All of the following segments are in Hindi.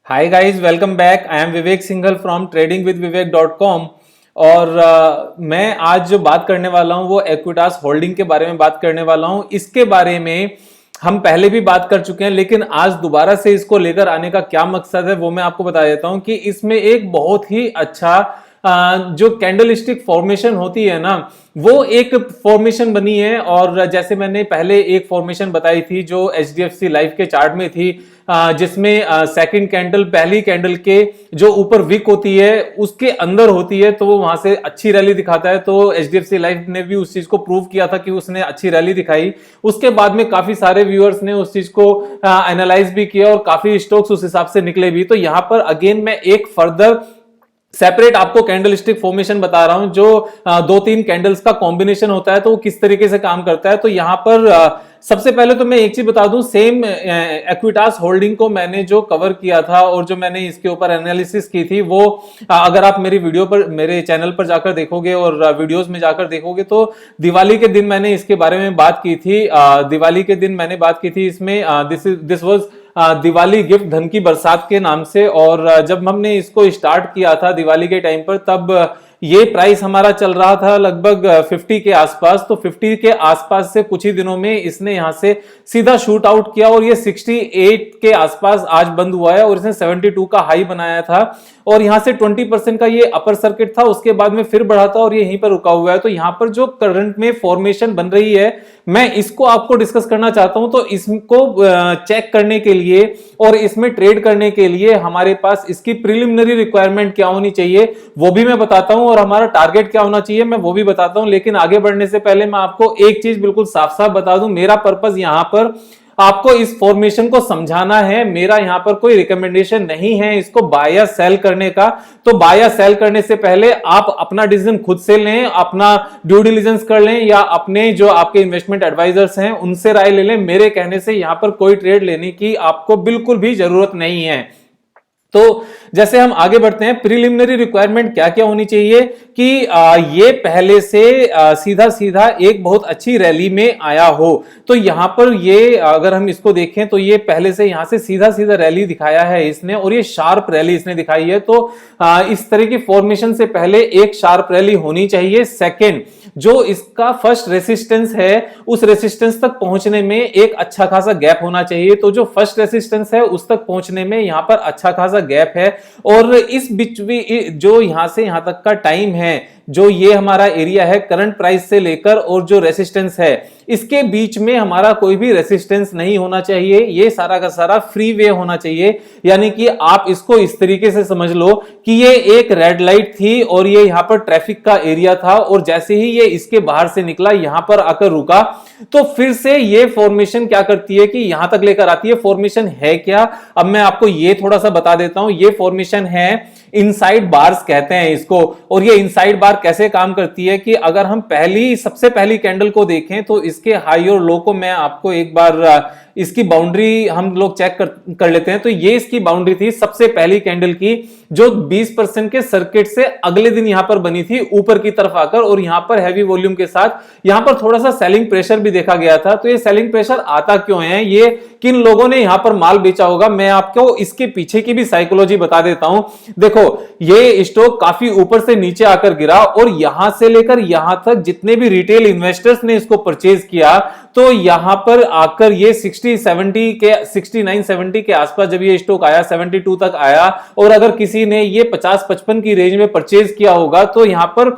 Hi guys, welcome back. I am Vivek Singhal from tradingwithvivek.com। और मैं आज जो बात करने वाला हूं वो एक्विटास होल्डिंग के बारे में बात करने वाला हूं। इसके बारे में हम पहले भी बात कर चुके हैं, लेकिन आज दोबारा से इसको लेकर आने का क्या मकसद है वो मैं आपको बता देता हूं कि इसमें एक बहुत ही अच्छा जो कैंडलस्टिक फॉर्मेशन होती है ना, वो एक फॉर्मेशन बनी है। और जैसे मैंने पहले एक फॉर्मेशन बताई थी जो HDFC लाइफ के चार्ट में थी, जिसमें सेकंड कैंडल पहली कैंडल के जो ऊपर विक होती है उसके अंदर होती है, तो वो वहां से अच्छी रैली दिखाता है। तो HDFC लाइफ ने भी उस चीज को प्रूव किया था कि उसने अच्छी रैली दिखाई। उसके बाद में काफी सारे व्यूअर्स ने उस चीज को एनालाइज भी किया और काफी स्टॉक्स उस हिसाब से निकले भी। तो यहां पर अगेन मैं एक फर्दर सेपरेट आपको कैंडलस्टिक फॉर्मेशन बता रहा हूं, जो दो तीन कैंडल्स का कॉम्बिनेशन होता है तो वो किस तरीके से काम करता है। तो यहां पर सबसे पहले तो मैं एक चीज बता दूं, सेम एक्विटास होल्डिंग को मैंने जो कवर किया था और जो मैंने इसके ऊपर एनालिसिस की थी वो अगर आप मेरी वीडियो पर, मेरे चैनल पर जाकर देखोगे और वीडियोस में जाकर देखोगे तो दिवाली के दिन मैंने इसके बारे में बात की थी। दिवाली के दिन मैंने बात की थी इसमें, दिस वाज दिवाली गिफ्ट धन की बरसात के नाम से। और जब हमने इसको स्टार्ट किया था दिवाली के टाइम पर, तब ये प्राइस हमारा चल रहा था लगभग 50 के आसपास। तो 50 के आसपास से कुछ ही दिनों में इसने यहां से सीधा शूट आउट किया और ये 68 के आसपास आज बंद हुआ है और इसने 72 का हाई बनाया था और यहां से 20% का ये अपर सर्किट था। उसके बाद में फिर बढ़ा था और ये यहीं पर रुका हुआ है। तो यहां पर जो करंट में फॉर्मेशन बन रही है, मैं इसको आपको डिस्कस करना चाहता हूं। तो इसको चेक करने के लिए और इसमें ट्रेड करने के लिए हमारे पास इसकी प्रिलिमिनरी रिक्वायरमेंट क्या होनी चाहिए वो भी मैं बताता हूं और हमारा टारगेट क्या होना चाहिए मैं वो भी बताता हूं। लेकिन आगे बढ़ने से पहले मैं आपको एक चीज बिल्कुल साफ साफ बता दूं, मेरा पर्पस यहां पर आपको इस फॉर्मेशन को समझाना है। मेरा यहां पर कोई रिकमेंडेशन नहीं है इसको बाय या सेल करने का। तो बाय या सेल करने से पहले आप अपना डिसीजन खुद से लें, अपना ड्यू डिलिजेंस कर लें या अपने जो आपके इन्वेस्टमेंट एडवाइजर्स हैं उनसे राय ले लें। मेरे कहने से यहां पर कोई ट्रेड लेने की आपको बिल्कुल भी जरूरत नहीं है। तो जैसे हम आगे बढ़ते हैं, प्रिलिमिनरी रिक्वायरमेंट क्या क्या होनी चाहिए कि ये पहले से सीधा सीधा एक बहुत अच्छी रैली में आया हो। तो यहां पर ये अगर हम इसको देखें तो ये पहले से यहां से सीधा सीधा रैली दिखाया है इसने और ये शार्प रैली इसने दिखाई है। तो इस तरह की फॉर्मेशन से पहले एक शार्प रैली होनी चाहिए। सेकेंड, जो इसका फर्स्ट रेसिस्टेंस है उस रेसिस्टेंस तक पहुंचने में एक अच्छा खासा गैप होना चाहिए। तो जो फर्स्ट रेसिस्टेंस है उस तक पहुंचने में यहां पर अच्छा खासा गैप है और इस बीच में जो यहां से यहां तक का टाइम है, जो ये हमारा एरिया है करंट प्राइस से लेकर और जो रेसिस्टेंस है इसके बीच में हमारा कोई भी रेसिस्टेंस नहीं होना चाहिए। ये सारा का सारा फ्री वे होना चाहिए। यानी कि आप इसको इस तरीके से समझ लो कि ये एक रेड लाइट थी और ये यहां पर ट्रैफिक का एरिया था और जैसे ही ये इसके बाहर से निकला यहां पर आकर रुका तो फिर से ये फॉर्मेशन क्या करती है कि यहां तक लेकर आती है। फॉर्मेशन है क्या, अब मैं आपको ये थोड़ा सा बता देता हूं। ये फॉर्मेशन है इनसाइड बार्स कहते हैं इसको। और ये इनसाइड बार कैसे काम करती है कि अगर हम सबसे पहली कैंडल को देखें तो इसके हाई और लो को मैं आपको एक बार इसकी बाउंड्री हम लोग चेक कर लेते हैं। तो ये इसकी बाउंड्री थी सबसे पहली कैंडल की, जो 20% के सर्किट से अगले दिन यहां पर बनी थी ऊपर की तरफ आकर और यहां पर हैवी वॉल्यूम के साथ यहां पर थोड़ा सा सेलिंग प्रेशर भी देखा गया था। तो ये सेलिंग प्रेशर आता क्यों है, ये किन लोगों ने यहां पर माल बेचा होगा, मैं आपको इसके पीछे की भी साइकोलॉजी बता देता हूं। देखो, ये स्टॉक काफी ऊपर से नीचे आकर गिरा और यहां से लेकर यहां तक जितने भी रिटेल इन्वेस्टर्स ने इसको परचेज किया तो यहां पर आकर ये 69-70 के आसपास जब ये स्टॉक आया 72 तक आया और अगर किसी ने ये 50-55 की रेंज में परचेज किया होगा तो यहां पर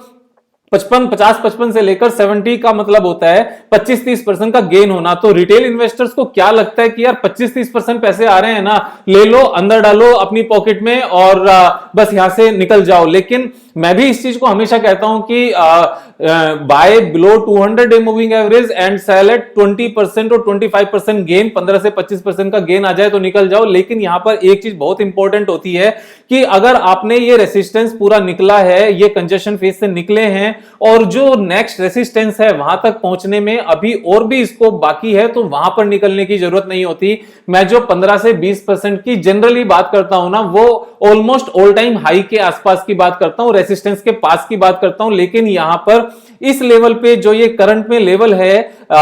50-55 से लेकर 70 का मतलब होता है 25-30% का गेन होना। तो रिटेल इन्वेस्टर्स को क्या लगता है कि यार 25-30% पैसे आ रहे हैं ना, ले लो, अंदर डालो अपनी पॉकेट में और बस यहां से निकल जाओ। लेकिन मैं भी इस चीज को हमेशा कहता हूं कि buy below 200 day moving average and sell at 20% और 25% गेन, 15 से 25% का गेन आ जाए तो निकल जाओ। लेकिन यहां पर एक चीज बहुत इंपॉर्टेंट होती है कि अगर आपने ये रेसिस्टेंस पूरा निकला है, ये कंजेशन फेज से निकले हैं और जो नेक्स्ट रेसिस्टेंस है वहां तक पहुंचने में अभी और भी स्कोप बाकी है, तो वहां पर निकलने की जरूरत नहीं होती। मैं जो 15 से 20% की जनरली बात करता हूं ना, वो ऑलमोस्ट ऑल टाइम हाई के आसपास की बात करता हूं, रेसिस्टेंस के पास की बात करता हूं। लेकिन यहां पर इस लेवल पे जो ये करंट में लेवल है,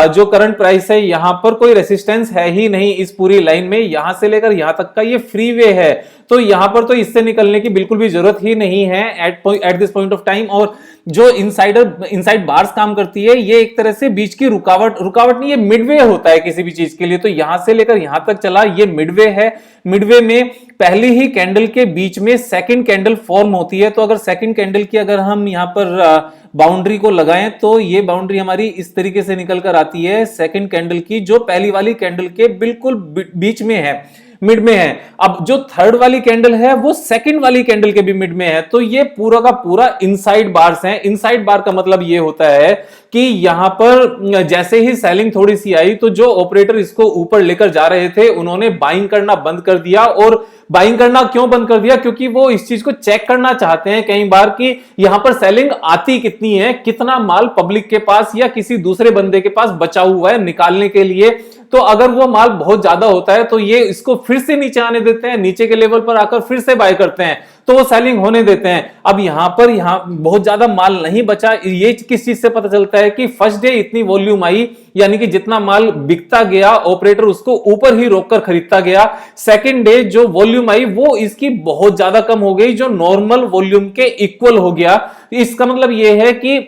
जो करंट प्राइस है, यहां पर कोई रेसिस्टेंस है ही नहीं इस पूरी लाइन में। यहां से लेकर यहां तक का ये फ्री वे है, तो यहां पर तो इससे निकलने की बिल्कुल भी जरूरत ही नहीं है at this point of time. और जो इनसाइड बार्स काम करती है, ये एक तरह से बीच की रुकावट नहीं, ये मिडवे होता है किसी भी चीज के लिए। तो यहां से लेकर यहां तक चला, ये मिडवे है। मिडवे में पहली ही कैंडल के बीच में सेकंड कैंडल फॉर्म होती है। तो अगर सेकंड कैंडल की अगर हम यहां पर बाउंड्री को लगाएं, तो ये बाउंड्री हमारी इस तरीके से निकल कर आती है सेकंड कैंडल की, जो पहली वाली कैंडल के बिल्कुल बीच में है, मिड में है। अब जो थर्ड वाली कैंडल है वो सेकंड वाली कैंडल के भी मिड में है। तो ये पूरा का पूरा इनसाइड बार्स हैं। इनसाइड बार का मतलब ये होता है कि यहां पर जैसे ही सेलिंग थोड़ी सी आई, तो जो ऑपरेटर इसको ऊपर लेकर जा रहे थे उन्होंने बाइंग करना बंद कर दिया। और बाइंग करना क्यों बंद कर दिया? क्योंकि वो इस चीज को चेक करना चाहते हैं कई बार कि यहां पर सेलिंग आती कितनी है, कितना माल पब्लिक के पास या किसी दूसरे बंदे के पास बचा हुआ है निकालने के लिए। तो अगर वो माल बहुत ज्यादा होता है तो ये इसको फिर से नीचे आने देते हैं, नीचे के लेवल पर आकर फिर से बाय करते हैं, तो वो सेलिंग होने देते हैं। अब यहां बहुत ज्यादा माल नहीं बचा। ये किस चीज से पता चलता है कि फर्स्ट डे इतनी वॉल्यूम आई, यानी कि जितना माल बिकता गया ऑपरेटर उसको ऊपर ही रोककर खरीदता गया। सेकंड डे जो वॉल्यूम आई वो इसकी बहुत ज्यादा कम हो गई, जो नॉर्मल वॉल्यूम के इक्वल हो गया। इसका मतलब यह है कि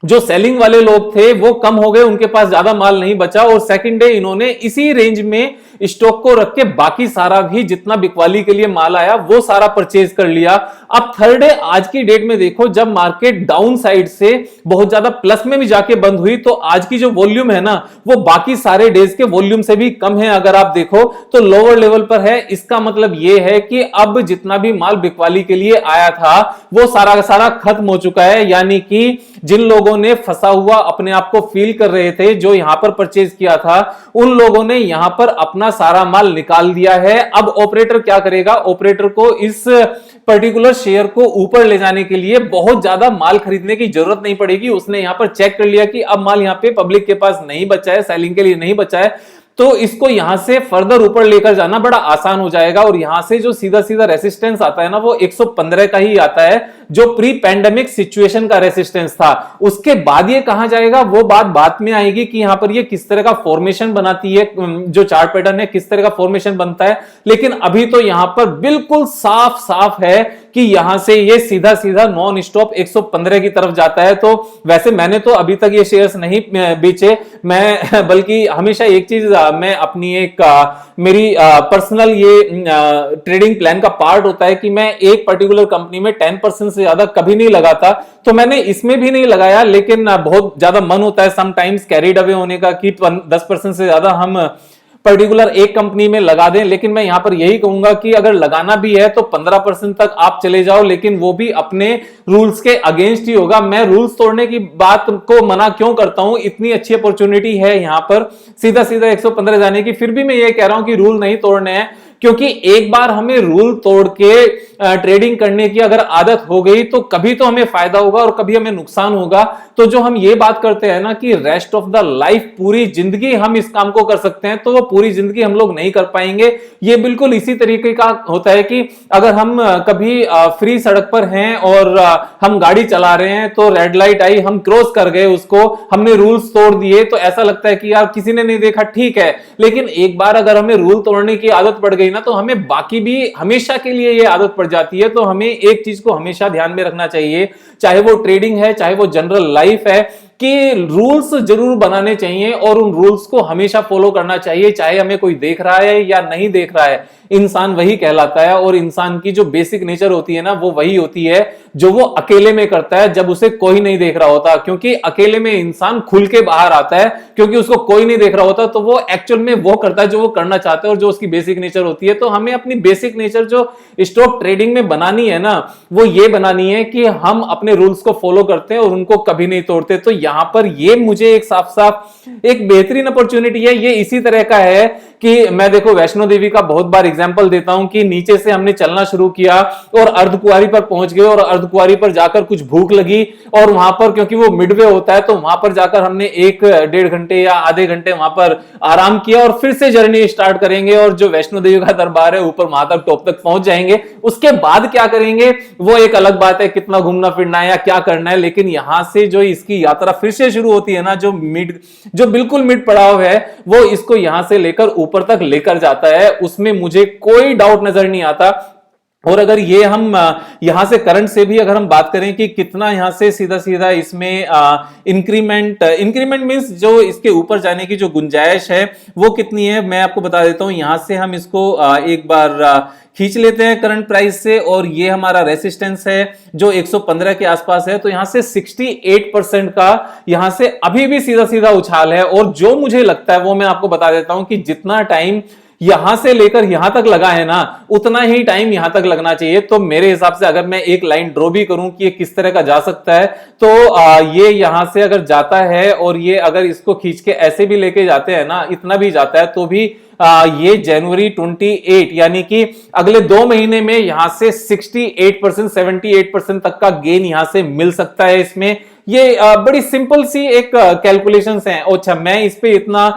जो सेलिंग वाले लोग थे वो कम हो गए, उनके पास ज्यादा माल नहीं बचा, और सेकंड डे इन्होंने इसी रेंज में स्टॉक को रख के बाकी सारा भी जितना बिकवाली के लिए माल आया वो सारा परचेज कर लिया। अब थर्ड डे आज की डेट में देखो, जब मार्केट डाउन साइड से बहुत ज्यादा प्लस में भी जाके बंद हुई, तो आज की जो वॉल्यूम है ना वो बाकी सारे डेज के वॉल्यूम से भी कम है। अगर आप देखो तो लोअर लेवल पर है। इसका मतलब यह है कि अब जितना भी माल बिकवाली के लिए आया था वो सारा का सारा खत्म हो चुका है। यानी कि जिन लोगों ने फंसा हुआ अपने आप को फील कर रहे थे, जो यहां पर परचेज किया था, उन लोगों ने यहां पर अपना सारा माल निकाल दिया है। अब ऑपरेटर क्या करेगा? ऑपरेटर को इस पर्टिकुलर शेयर को ऊपर ले जाने के लिए बहुत ज्यादा माल खरीदने की जरूरत नहीं पड़ेगी। उसने यहां पर चेक कर लिया कि अब माल यहां पे पब्लिक के पास नहीं बचा है, सेलिंग के लिए नहीं बचा है, तो इसको यहां से फर्दर ऊपर लेकर जाना बड़ा आसान हो जाएगा। और यहां से जो सीधा सीधा रेसिस्टेंस आता है ना, वो 115 का ही आता है, जो प्री पैंडेमिक सिचुएशन का रेसिस्टेंस था। उसके बाद ये कहां जाएगा वो बात बाद में आएगी कि यहां पर ये किस तरह का फॉर्मेशन बनाती है, जो चार्ट पैटर्न है किस तरह का फॉर्मेशन बनता है। लेकिन अभी तो यहां पर बिल्कुल साफ साफ है कि यहां से ये सीधा सीधा नॉन स्टॉप 115 की तरफ जाता है। तो वैसे मैंने तो अभी तक ये शेयर्स नहीं बेचे, मैं बल्कि हमेशा एक चीज मैं अपनी मेरी पर्सनल ये ट्रेडिंग प्लान का पार्ट होता है कि मैं एक पर्टिकुलर कंपनी में 10% से ज्यादा कभी नहीं लगाता। तो मैंने इसमें भी नहीं लगाया, लेकिन बहुत ज्यादा मन होता है समटाइम्स कैरिड अवे होने का कि 10% से ज्यादा हम पर्टिकुलर एक कंपनी में लगा दें। लेकिन मैं यहां पर यही कहूंगा कि अगर लगाना भी है तो 15% तक आप चले जाओ, लेकिन वो भी अपने रूल्स के अगेंस्ट ही होगा। मैं रूल्स तोड़ने की बात को मना क्यों करता हूं? इतनी अच्छी अपॉर्चुनिटी है यहां पर सीधा सीधा 115 जाने की, फिर भी मैं ये कह रहा हूं कि रूल नहीं तोड़ने हैं। क्योंकि एक बार हमें रूल तोड़ के ट्रेडिंग करने की अगर आदत हो गई तो कभी तो हमें फायदा होगा और कभी हमें नुकसान होगा। तो जो हम ये बात करते हैं ना कि रेस्ट ऑफ द लाइफ, पूरी जिंदगी हम इस काम को कर सकते हैं, तो वो पूरी जिंदगी हम लोग नहीं कर पाएंगे। ये बिल्कुल इसी तरीके का होता है कि अगर हम कभी फ्री सड़क पर हैं और हम गाड़ी चला रहे हैं, तो रेड लाइट आई, हम क्रॉस कर गए उसको, हमने रूल्स तोड़ दिए, तो ऐसा लगता है कि यार किसी ने नहीं देखा, ठीक है। लेकिन एक बार अगर हमें रूल तोड़ने की आदत पड़ गई ना, तो हमें बाकी भी हमेशा के लिए ये आदत पड़ जाती है। तो हमें एक चीज को हमेशा ध्यान में रखना चाहिए, चाहे वो ट्रेडिंग है, चाहे वो जनरल लाइफ है, कि रूल्स जरूर बनाने चाहिए और उन रूल्स को हमेशा फॉलो करना चाहिए, चाहे हमें कोई देख रहा है या नहीं देख रहा है। इंसान वही कहलाता है, और इंसान की जो बेसिक नेचर होती है ना, वो वही होती है जो वो अकेले में करता है जब उसे कोई नहीं देख रहा होता। क्योंकि अकेले में इंसान खुल के बाहर आता है, क्योंकि उसको कोई नहीं देख रहा होता, तो वो एक्चुअल में वो करता है जो वो करना चाहता है और जो उसकी बेसिक नेचर होती है। तो हमें अपनी बेसिक नेचर जो स्टॉक ट्रेडिंग में बनानी है ना, वो ये बनानी है कि हम अपने रूल्स को फॉलो करते हैं और उनको कभी नहीं तोड़ते। तो यहां पर ये मुझे एक साफ साफ एक बेहतरीन अपॉर्चुनिटी है। ये इसी तरह का है कि मैं देखो वैष्णो देवी का बहुत बार एग्जांपल देता हूं कि नीचे से हमने चलना शुरू किया और अर्धकुंवारी पर पहुंच गए और अर्धकुंवारी पर जाकर कुछ भूख लगी और वहां पर क्योंकि वो मिडवे होता है तो वहां पर जाकर हमने 1-1.5 घंटे या आधे घंटे वहां पर आराम किया और फिर से जर्नी स्टार्ट करेंगे और जो वैष्णो देवी का दरबार है ऊपर वहां तक टॉप तक पहुंच जाएंगे। उसके बाद क्या करेंगे वो एक अलग बात है, कितना घूमना फिरना है या क्या करना है, लेकिन यहां से जो इसकी यात्रा फिर से शुरू होती है ना, जो बिल्कुल मिड पड़ाव है वो इसको यहां से लेकर ऊपर तक लेकर जाता है, उसमें मुझे कोई डाउट नजर नहीं आता। और अगर ये हम यहां से करंट से भी अगर हम बात करें कि कितना यहां से सीधा सीधा इसमें इंक्रीमेंट मींस जो इसके ऊपर जाने की जो गुंजाइश है वो कितनी है, मैं आपको बता देता हूं। यहां से हम इसको एक बार खींच लेते हैं करंट प्राइस से और ये हमारा रेसिस्टेंस है जो 115 के आसपास है, तो यहां से 68% का यहां से अभी भी सीधा सीधा उछाल है। और जो मुझे लगता है वो मैं आपको बता देता हूं कि जितना टाइम यहां से लेकर यहां तक लगा है ना उतना ही टाइम यहां तक लगना चाहिए। तो मेरे हिसाब से अगर मैं एक लाइन ड्रॉ भी करूं कि ये किस तरह का जा सकता है तो ये यहां से अगर जाता है और ये अगर इसको खींच के ऐसे भी लेके जाते हैं ना, इतना भी जाता है तो भी ये जनवरी 28 यानी कि अगले 2 महीने में यहां से 68% 78% तक का गेन यहां से मिल सकता है। इसमें ये बड़ी सिंपल सी एक कैलकुलेशंस हैं। अच्छा, मैं इस पे इतना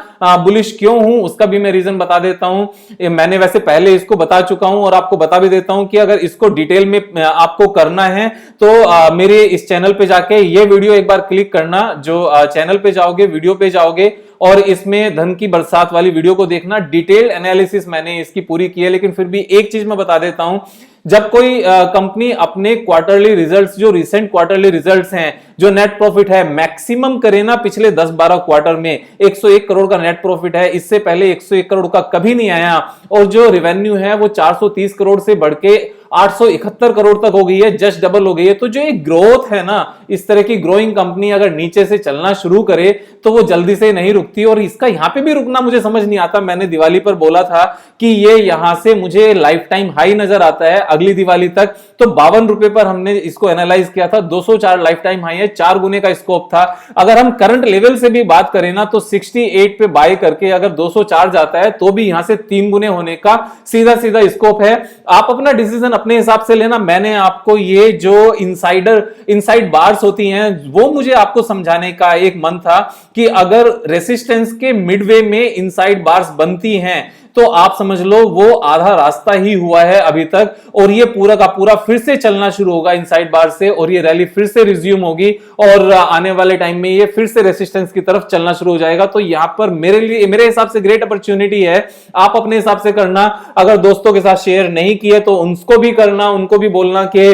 बुलिश क्यों हूं उसका भी मैं रीजन बता देता हूं। मैंने वैसे पहले इसको बता चुका हूं और आपको बता भी देता हूं कि अगर इसको डिटेल में आपको करना है तो मेरे इस चैनल पे जाके ये वीडियो एक बार क्लिक करना, जो चैनल पे जाओगे वीडियो पे जाओगे और इसमें धन की बरसात वाली वीडियो को देखना। डिटेल एनालिसिस मैंने इसकी पूरी की है, लेकिन फिर भी एक चीज मैं बता देता हूं, जब कोई कंपनी अपने क्वार्टरली रिजल्ट्स, जो रिसेंट क्वार्टरली रिजल्ट्स हैं, जो नेट प्रॉफिट है मैक्सिमम करे ना पिछले 10-12 क्वार्टर में 101 करोड़ का नेट प्रॉफिट है, इससे पहले 101 करोड़ का कभी नहीं आया। और जो रेवेन्यू है वो 430 करोड़ से बढ़ के 871 करोड़ तक हो गई है, जस्ट डबल हो गई है। तो जो एक ग्रोथ है ना, इस तरह की ग्रोइंग कंपनी अगर नीचे से चलना शुरू करे तो वो जल्दी से नहीं रुकती। और इसका यहां पे भी रुकना मुझे समझ नहीं आता। मैंने दिवाली पर बोला था कि ये यहां से मुझे लाइफ टाइम हाई नजर आता है अगली दिवाली तक, तो 52 रुपए पर हमने इसको एनालाइज किया था। 204 लाइफ टाइम हाई है, 4 गुने का स्कोप था। अगर हम करंट लेवल से भी बात करें ना तो 68 पे बाय करके अगर 204 जाता है तो भी यहां से 3 गुने होने का सीधा सीधा स्कोप है। आप अपना डिसीजन अपने हिसाब से लेना। मैंने आपको ये जो इनसाइड बार्स होती हैं वो मुझे आपको समझाने का एक मन था कि अगर रेसिस्टेंस के मिडवे में इनसाइड बार्स बनती हैं तो आप समझ लो वो आधा रास्ता ही हुआ है अभी तक, और ये पूरा का पूरा फिर से चलना शुरू होगा इनसाइड बार से और ये रैली फिर से रिज्यूम होगी और आने वाले टाइम में ये फिर से रेसिस्टेंस की तरफ चलना शुरू हो जाएगा। तो यहां पर मेरे हिसाब से ग्रेट अपॉर्चुनिटी है। आप अपने हिसाब से करना, अगर दोस्तों के साथ शेयर नहीं किए तो उनको भी करना, उनको भी बोलना कि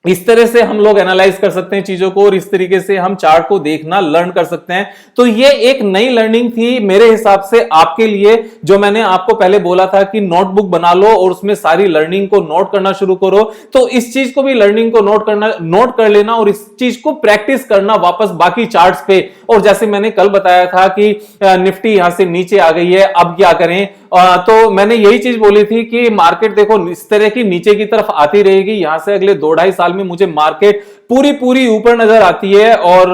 इस तरह से हम लोग एनालाइज कर सकते हैं चीजों को और इस तरीके से हम चार्ट को देखना लर्न कर सकते हैं। तो ये एक नई लर्निंग थी मेरे हिसाब से आपके लिए, जो मैंने आपको पहले बोला था कि नोटबुक बना लो और उसमें सारी लर्निंग को नोट करना शुरू करो। तो इस चीज को भी लर्निंग को नोट कर लेना और इस चीज को प्रैक्टिस करना वापस बाकी चार्ट्स पे। और जैसे मैंने कल बताया था कि निफ्टी यहां से नीचे आ गई है, अब क्या करें, तो मैंने यही चीज बोली थी कि मार्केट देखो इस तरह की नीचे की तरफ आती रहेगी। यहां से अगले 2-2.5 साल में मुझे मार्केट पूरी ऊपर नजर आती है और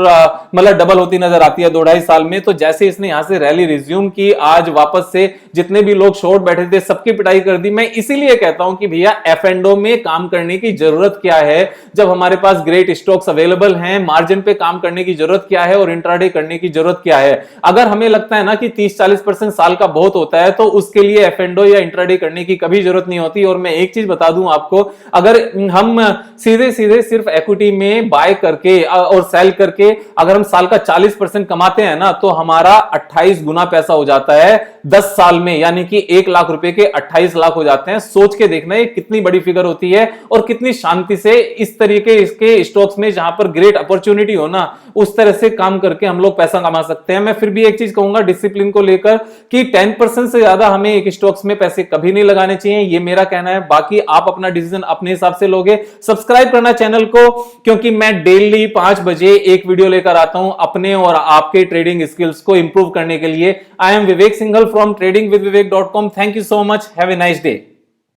मतलब डबल होती नजर आती है 2-2.5 साल में। तो जैसे इसने यहां से रैली रिज्यूम की, आज वापस से जितने भी लोग शॉर्ट बैठे थे सबकी पिटाई कर दी। मैं इसीलिए कहता हूं कि भैया F&O में काम करने की जरूरत क्या है जब हमारे पास ग्रेट स्टॉक्स अवेलेबल हैं, मार्जिन पे काम करने की जरूरत क्या है और इंट्राडे करने की जरूरत क्या है। अगर हमें लगता है ना कि 30-40% साल का बहुत होता है तो उसके लिए F&O या इंट्राडे करने की कभी जरूरत नहीं होती। और मैं एक चीज बता दूं आपको, अगर हम सीधे सिर्फ इक्विटी में बाय करके और सेल करके अगर हम साल का 40% कमाते हैं ना तो हमारा 28 गुना पैसा हो जाता है 10 साल में, यानी कि 1 लाख रुपए के 28 लाख हो जाते हैं। सोच के देखना ये कितनी बड़ी फिगर होती है और कितनी शांति से इस तरीके इसके स्टॉक्स में जहां पर ग्रेट अपॉर्चुनिटी हो ना उस तरह से काम करके हम लोग पैसा कमा सकते हैं। मैं फिर भी एक चीज कहूंगा डिसिप्लिन को लेकर कि 10% से ज्यादा हमें एक स्टॉक्स में पैसे कभी नहीं लगाने चाहिए, ये मेरा कहना है। बाकी आप अपना डिसीजन अपने हिसाब से लोगे। सब्सक्राइब करना चैनल को, क्योंकि मैं डेली 5 बजे एक वीडियो लेकर आता हूं अपने और आपके ट्रेडिंग स्किल्स को इंप्रूव करने के लिए। I am Vivek Singhal from tradingwithvivek.com। Thank you so much, have a nice day.